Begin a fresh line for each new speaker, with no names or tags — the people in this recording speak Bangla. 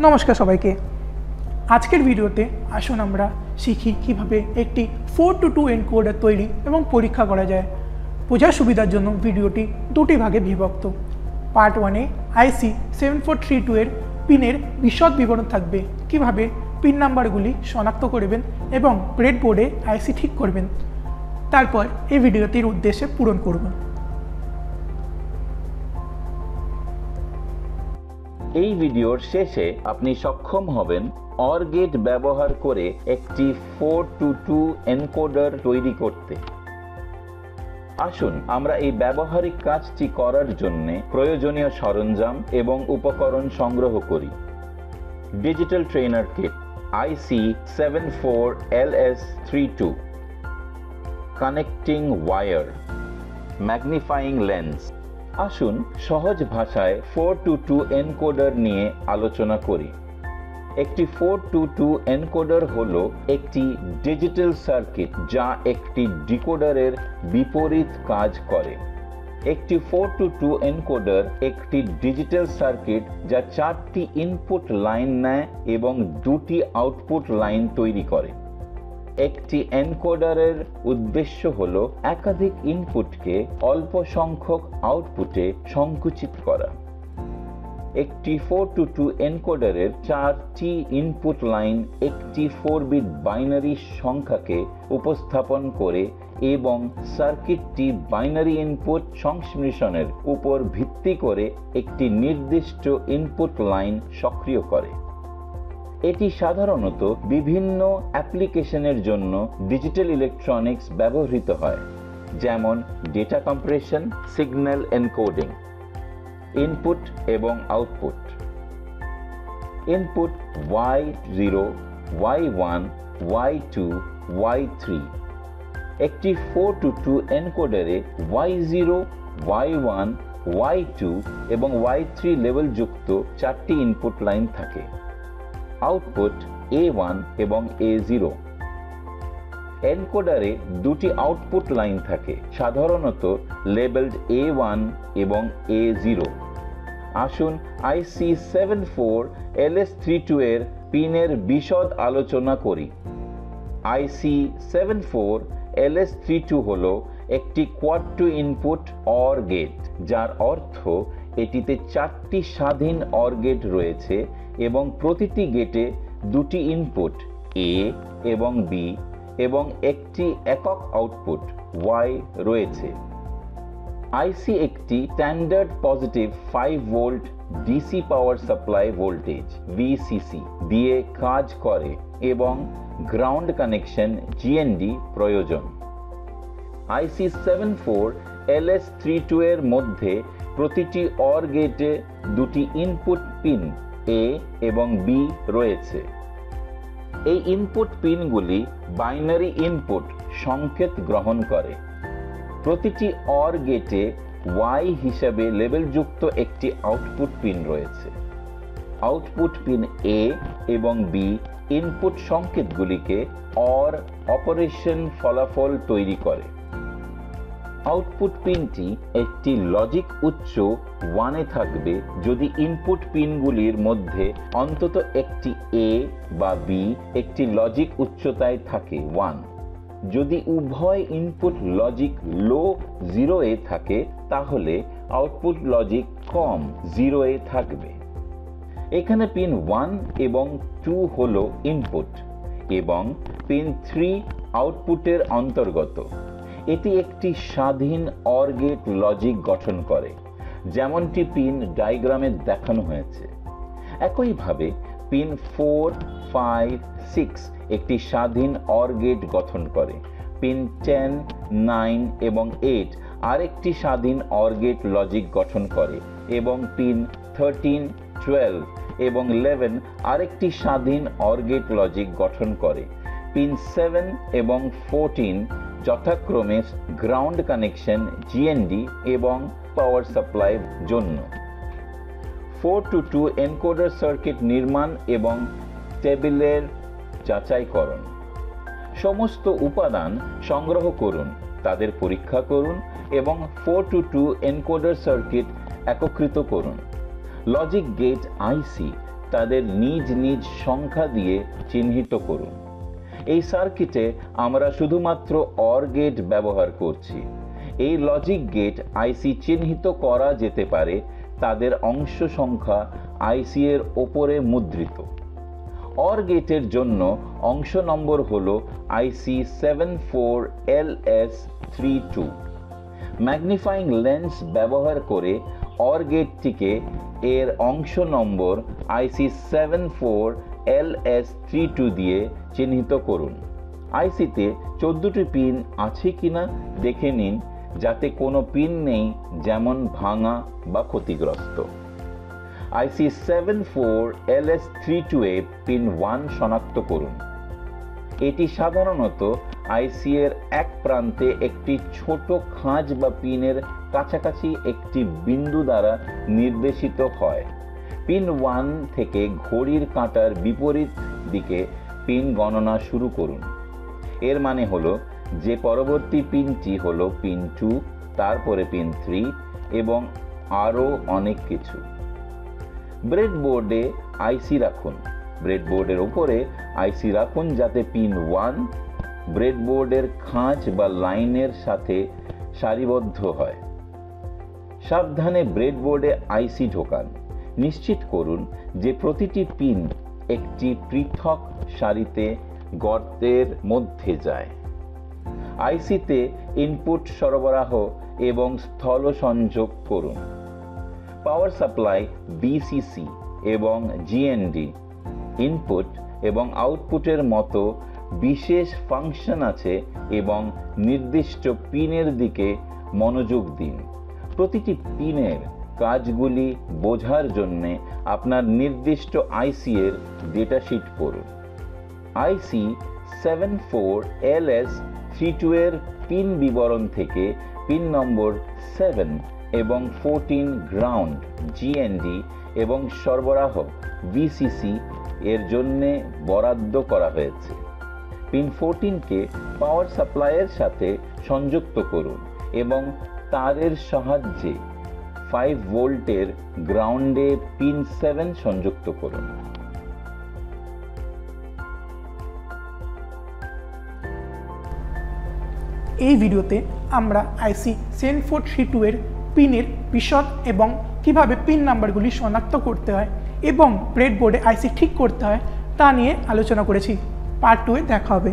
নমস্কার সবাইকে। আজকের ভিডিওতে আসুন আমরা শিখি কিভাবে একটি 4 to 2 এনকোডার তৈরি এবং পরীক্ষা করা যায়। বোঝার সুবিধার জন্য ভিডিওটি দুটি ভাগে বিভক্ত। পার্ট 1-এ IC 7432 এর পিনের বিশদ বিবরণ থাকবে, কিভাবে পিন নাম্বারগুলি শনাক্ত করবেন এবং ব্রেডবোর্ডে IC ঠিক করবেন। তারপর এই ভিডিওটির উদ্দেশ্যে পূরণ করব।
এই ভিডিওর শেষে আপনি সক্ষম হবেন OR গেট ব্যবহার করে একটি 4 to 2 এনকোডার তৈরি করতে। আসুন আমরা এই ব্যবহারিক কাজটি করার জন্য প্রয়োজনীয় সরঞ্জাম এবং উপকরণ সংগ্রহ করি। Digital trainer kit IC 74LS32, connecting wire, magnifying lens. আসুন সহজ ভাষায় 4 to 2 এনকোডার নিয়ে আলোচনা করি। একটি 4 to 2 এনকোডার হলো একটি ডিজিটাল সার্কিট যা একটি ডিকোডারের বিপরীত কাজ করে। একটি 4 to 2 এনকোডার একটি ডিজিটাল সার্কিট যা 4টি ইনপুট লাইন নেয় এবং 2টি আউটপুট লাইন তৈরি করে। একটি এনকোডারের উদ্দেশ্য হল একাধিক ইনপুটকে অল্প সংখ্যক আউটপুটে সংকুচিত করা। একটি 4 to 2 এনকোডারের 4টি ইনপুট লাইন একটি 4-বিট বাইনারি সংখ্যাকে উপস্থাপন করে এবং সার্কিটটি বাইনারি ইনপুট সংমিশ্রণের উপর ভিত্তি করে একটি নির্দিষ্ট ইনপুট লাইন সক্রিয় করে। এটি সাধারণত বিভিন্ন অ্যাপ্লিকেশনের জন্য ডিজিটাল ইলেকট্রনিক্স ব্যবহৃত হয়, যেমন data compression, signal encoding, input এবং output. Input Y0, Y1, Y2, Y3। একটি 4 to 2 এনকোডারে Y0, Y1, Y2 এবং Y3 লেভেলযুক্ত 4টি ইনপুট লাইন থাকে। আউটপুট A1 এবং A0। এনকোডারে 2টি আউটপুট লাইন থাকে, সাধারণত লেবেলড A1 এবং A0। আসুন IC 74LS32 এর পিনের বিশদ আলোচনা করি। IC 74LS32 হলো একটি quad two input OR gate, যার অর্থ এটিতে 4টি স্বাধীন OR গেট রয়েছে এবং প্রতিটি গেটে 2টি ইনপুট A এবং B এবং একটি একক আউটপুট Y রয়েছে। IC একটি standard positive 5 volt DC power supply voltage VCC দিয়ে কাজ করে এবং গ্রাউন্ড কানেকশন GND প্রয়োজন। IC 74LS32 এর মধ্যে প্রতিটি OR গেটে 2টি ইনপুট পিন A এবং B রয়েছে। এই ইনপুট পিনগুলি বাইনারি ইনপুট সংকেত গ্রহণ করে। প্রতিটি OR গেটে Y হিসাবে লেবেলযুক্ত একটি আউটপুট পিন রয়েছে। আউটপুট পিন A এবং B ইনপুট সংকেতগুলিকে OR অপারেশন ফলাফল তৈরি করে। আউটপুট পিনটি একটি লজিক উচ্চ 1-এ থাকবে যদি ইনপুট পিনগুলির মধ্যে অন্তত একটি A বা B একটি লজিক উচ্চতায় থাকে 1। যদি উভয় ইনপুট লজিক লো 0-এ থাকে তাহলে আউটপুট লজিক কম 0-এ থাকবে। এখানে পিন 1 এবং 2 হলো ইনপুট এবং পিন 3 আউটপুটের অন্তর্গত। এটি একটি স্বাধীন OR গেট লজিক গঠন করে, যেমনটি পিন ডায়াগ্রামে দেখানো হয়েছে। একইভাবে পিন 4, 5, 6 একটি স্বাধীন OR গেট গঠন করে। পিন 10, 9 এবং 8 আরেকটি স্বাধীন OR গেট লজিক গঠন করে এবং পিন 13, 12 এবং 11 আরেকটি স্বাধীন OR গেট লজিক গঠন করে। পিন 7 এবং 14 যথাক্রমে গ্রাউন্ড কানেকশন GND এবং পাওয়ার সাপ্লাই জন্য। 4 to 2 এনকোডার সার্কিট নির্মাণ এবং টেবিলের যাচাইকরণ। সমস্ত উপাদান সংগ্রহ করুন, তাদের পরীক্ষা করুন এবং 4 to 2 এনকোডার সার্কিট একত্রিত করুন। লজিক গেট IC তাদের নিজ নিজ সংখ্যা দিয়ে চিহ্নিত করুন। এই সার্কিটে আমরা শুধুমাত্র অর গেট ব্যবহার করছি। এই লজিক গেট আইসি চিহ্নিত করা যেতে পারে তাদের অংশ সংখ্যা আইসি এর ওপরে মুদ্রিত। অর গেটের জন্য অংশ নম্বর হল আইসি 74LS32। ম্যাগনিফাইং লেন্স ব্যবহার করে অর গেটটিকে এর অংশ নম্বর আইসি 74LS32 দিয়ে চিহ্নিত করুন। আইসিতে 14টি পিন আছে কিনা দেখে নিন, যাতে কোনো পিন নেই যেমন ভাঙা বা ক্ষতিগ্রস্ত। আইসি 74LS32 এ পিন 1 শনাক্ত করুন। এটি সাধারণত আইসি এর এক প্রান্তে একটি ছোট খাঁজ বা পিনের কাছাকাছি একটি বিন্দু দ্বারা নির্দেশিত হয়। পিন 1 থেকে ঘড়ির কাঁটার বিপরীত দিকে পিন গণনা শুরু করুন। এর মানে হলো যে পরবর্তী পিনটি হলো পিন 2, তারপরে পিন 3 এবং আরও অনেক কিছু। ব্রেডবোর্ডে আইসি রাখুন। ব্রেডবোর্ডের উপরে আইসি রাখুন যাতে পিন 1 ব্রেডবোর্ডের খাঁজ বা লাইনের সাথে সারিবদ্ধ হয়। সাবধানে ব্রেডবোর্ডে আইসি ঢোকান। নিশ্চিত করুন যে প্রতিটি পিন একটি পৃথক সারিতে গর্তের মধ্যে যায়। আইসিতে ইনপুট সরবরাহ এবং স্থল সংযোগ করুন। পাওয়ার সাপ্লাই বিসিসি এবং জিএনডি ইনপুট এবং আউটপুটের মতো বিশেষ ফাংশন আছে এবং নির্দিষ্ট পিনের দিকে মনোযোগ দিন। প্রতিটি পিনের কাজগুলি বোঝার জন্য আপনার নির্দিষ্ট আইসি এর ডেটাশিট পড়ুন। আইসি 74LS32 এর পিন বিবরণ থেকে পিন নম্বর 7 এবং 14 গ্রাউন্ড জিএনডি এবং সরবরাহ ভিসিসি এর জন্য বরাদ্দ করা হয়েছে। পিন 14কে পাওয়ার সাপ্লাইয়ের সাথে সংযুক্ত করুন এবং তারের সাহায্যে 5 ভোল্টের গ্রাউন্ডে পিন 7 সংযুক্ত করুন।
এই ভিডিওতে আমরা আইসি 7432 এর পিনের বিশদ এবং কিভাবে পিন নাম্বারগুলি শনাক্ত করতে হয় এবং ব্রেডবোর্ডে আইসি ঠিক করতে হয় তা নিয়ে আলোচনা করেছি। পার্ট 2 এ দেখা হবে।